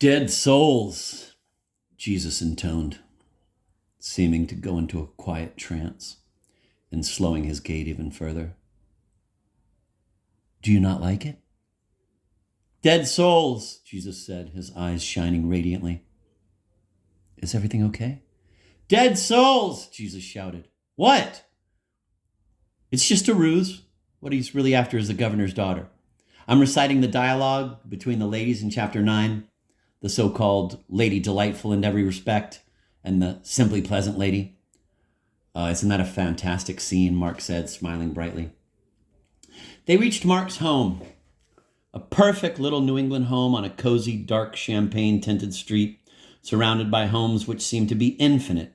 Dead souls, Jesus intoned, seeming to go into a quiet trance and slowing his gait even further. Do you not like it? Dead souls, Jesus said, his eyes shining radiantly. Is everything okay? Dead souls, Jesus shouted. What? It's just a ruse. What he's really after is the governor's daughter. I'm reciting the dialogue between the ladies in chapter 9, the so-called Lady Delightful in every respect, and the Simply Pleasant Lady. Isn't that a fantastic scene? Mark said, smiling brightly. They reached Mark's home, a perfect little New England home on a cozy, dark, champagne-tinted street, surrounded by homes which seemed to be infinite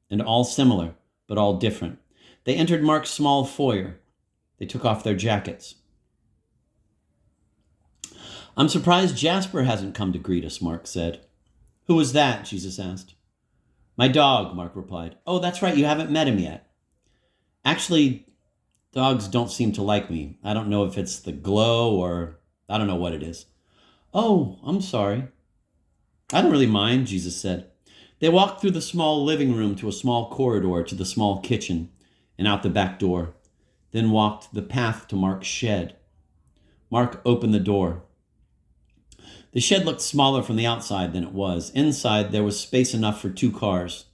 and all similar, but all different. They entered Mark's small foyer. They took off their jackets. I'm surprised Jasper hasn't come to greet us, Mark said. Who was that? Jesus asked. My dog, Mark replied. Oh, that's right, you haven't met him yet. Actually, dogs don't seem to like me. I don't know if it's the glow or I don't know what it is. Oh, I'm sorry. I don't really mind, Jesus said. They walked through the small living room to a small corridor to the small kitchen and out the back door, then walked the path to Mark's shed. Mark opened the door. The shed looked smaller from the outside than it was. Inside, there was space enough for 2 cars.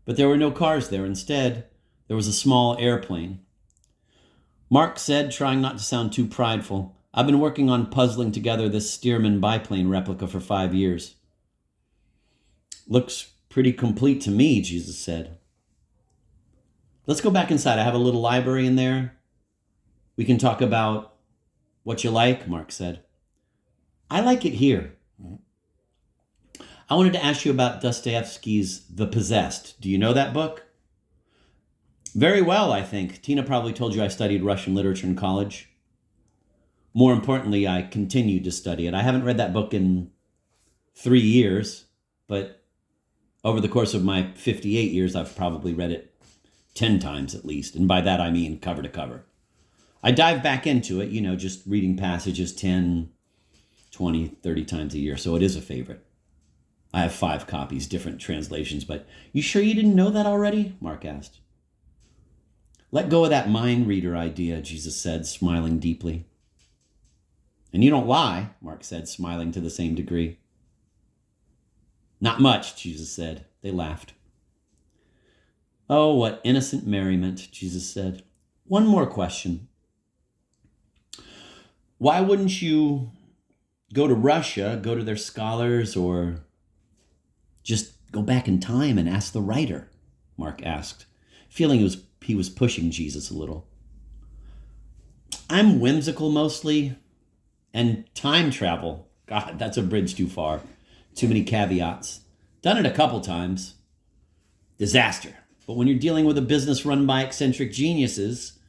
But there were no cars there. Instead, there was a small airplane. Mark said, trying not to sound too prideful, I've been working on puzzling together this Stearman biplane replica for 5 years. Looks pretty complete to me, Jesus said. Let's go back inside. I have a little library in there. We can talk about what you like, Mark said. I like it here. I wanted to ask you about Dostoevsky's The Possessed. Do you know that book? Very well, I think. Tina probably told you I studied Russian literature in college. More importantly, I continued to study it. I haven't read that book in 3 years, but over the course of my 58 years, I've probably read it 10 times at least. And by that, I mean cover to cover. I dive back into it, just reading passages 10, 20, 30 times a year. So it is a favorite. I have 5 copies, different translations, but you sure you didn't know that already? Mark asked. Let go of that mind reader idea, Jesus said, smiling deeply. And you don't lie, Mark said, smiling to the same degree. Not much, Jesus said. They laughed. Oh, what innocent merriment, Jesus said. One more question. Why wouldn't you go to Russia, go to their scholars, or just go back in time and ask the writer? Mark asked, feeling he was pushing Jesus a little. I'm whimsical mostly, and time travel. God, that's a bridge too far. Too many caveats. Done it a couple times. Disaster. But when you're dealing with a business run by eccentric geniuses,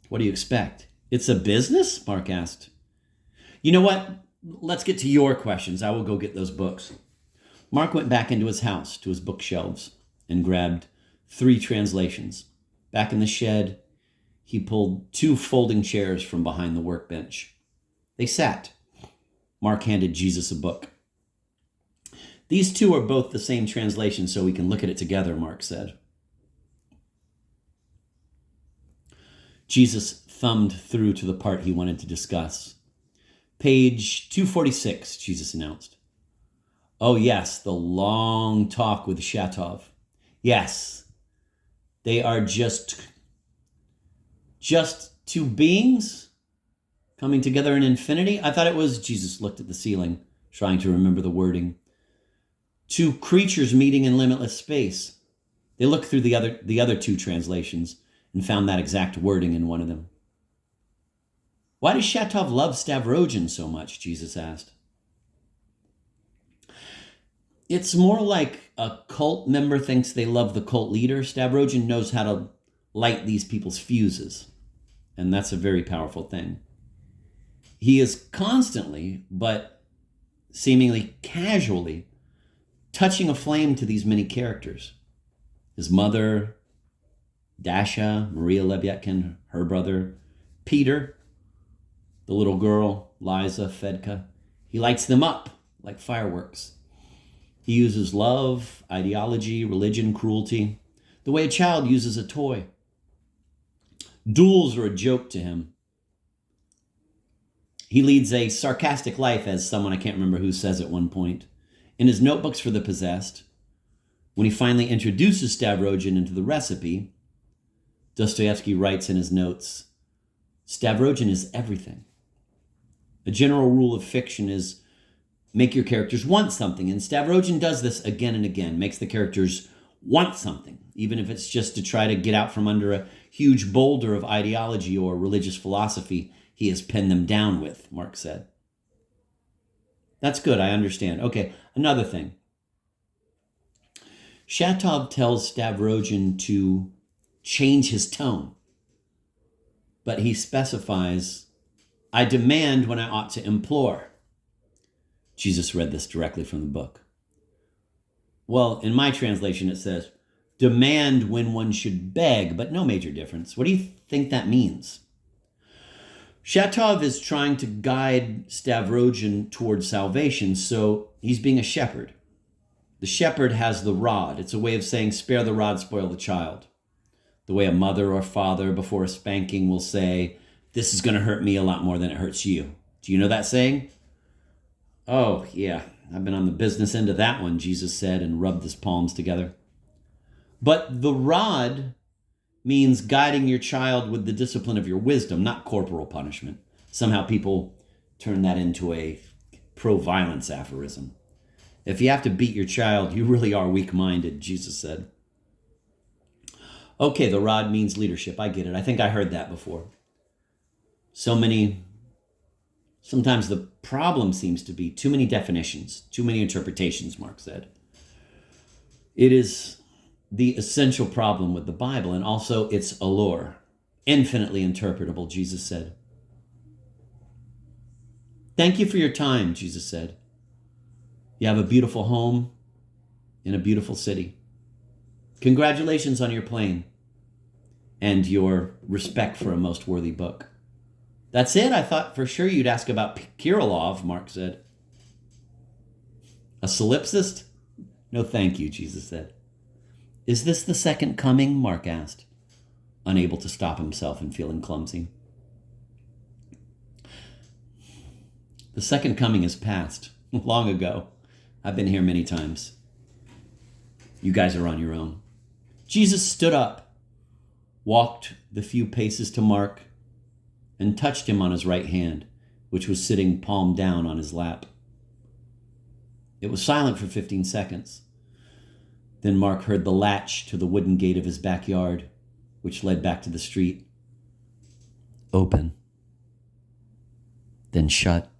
what do you expect? It's a business? Mark asked. You know what? Let's get to your questions. I will go get those books. Mark went back into his house, to his bookshelves, and grabbed 3 translations. Back in the shed, he pulled 2 folding chairs from behind the workbench. They sat. Mark handed Jesus a book. These 2 are both the same translation, so we can look at it together, Mark said. Jesus thumbed through to the part he wanted to discuss. Page 246, Jesus announced. Oh, yes, the long talk with Shatov. Yes, they are just 2 beings coming together in infinity. I thought it was, Jesus looked at the ceiling, trying to remember the wording. 2 creatures meeting in limitless space. They looked through the other 2 translations and found that exact wording in one of them. Why does Shatov love Stavrogin so much? Jesus asked. It's more like a cult member thinks they love the cult leader. Stavrogin knows how to light these people's fuses, and that's a very powerful thing. He is constantly, but seemingly casually, touching a flame to these many characters. His mother, Dasha, Maria Lebyatkin, her brother, Peter, the little girl, Liza, Fedka. He lights them up like fireworks. He uses love, ideology, religion, cruelty, the way a child uses a toy. Duels are a joke to him. He leads a sarcastic life, as someone, I can't remember who, says at one point. In his notebooks for the possessed, when he finally introduces Stavrogin into the recipe, Dostoevsky writes in his notes, Stavrogin is everything. A general rule of fiction is make your characters want something, and Stavrogin does this again and again, makes the characters want something, even if it's just to try to get out from under a huge boulder of ideology or religious philosophy he has pinned them down with, Mark said. That's good, I understand. Okay, another thing. Shatov tells Stavrogin to change his tone, but he specifies, I demand when I ought to implore. Jesus read this directly from the book. Well, in my translation, it says, demand when one should beg, but no major difference. What do you think that means? Shatov is trying to guide Stavrogin towards salvation, so he's being a shepherd. The shepherd has the rod. It's a way of saying, spare the rod, spoil the child. The way a mother or father before a spanking will say, this is going to hurt me a lot more than it hurts you. Do you know that saying? Oh, yeah, I've been on the business end of that one, Jesus said, and rubbed his palms together. But the rod means guiding your child with the discipline of your wisdom, not corporal punishment. Somehow people turn that into a pro-violence aphorism. If you have to beat your child, you really are weak-minded, Jesus said. Okay, the rod means leadership. I get it. I think I heard that before. Sometimes the problem seems to be too many definitions, too many interpretations, Mark said. It is the essential problem with the Bible, and also its allure. Infinitely interpretable, Jesus said. Thank you for your time, Jesus said. You have a beautiful home in a beautiful city. Congratulations on your plane and your respect for a most worthy book. That's it? I thought for sure you'd ask about Kirillov, Mark said. A solipsist? No, thank you, Jesus said. Is this the second coming? Mark asked, unable to stop himself and feeling clumsy. The second coming is past, long ago. I've been here many times. You guys are on your own. Jesus stood up, walked the few paces to Mark, and touched him on his right hand, which was sitting palm down on his lap. It was silent for 15 seconds. Then Mark heard the latch to the wooden gate of his backyard, which led back to the street. Open, then shut.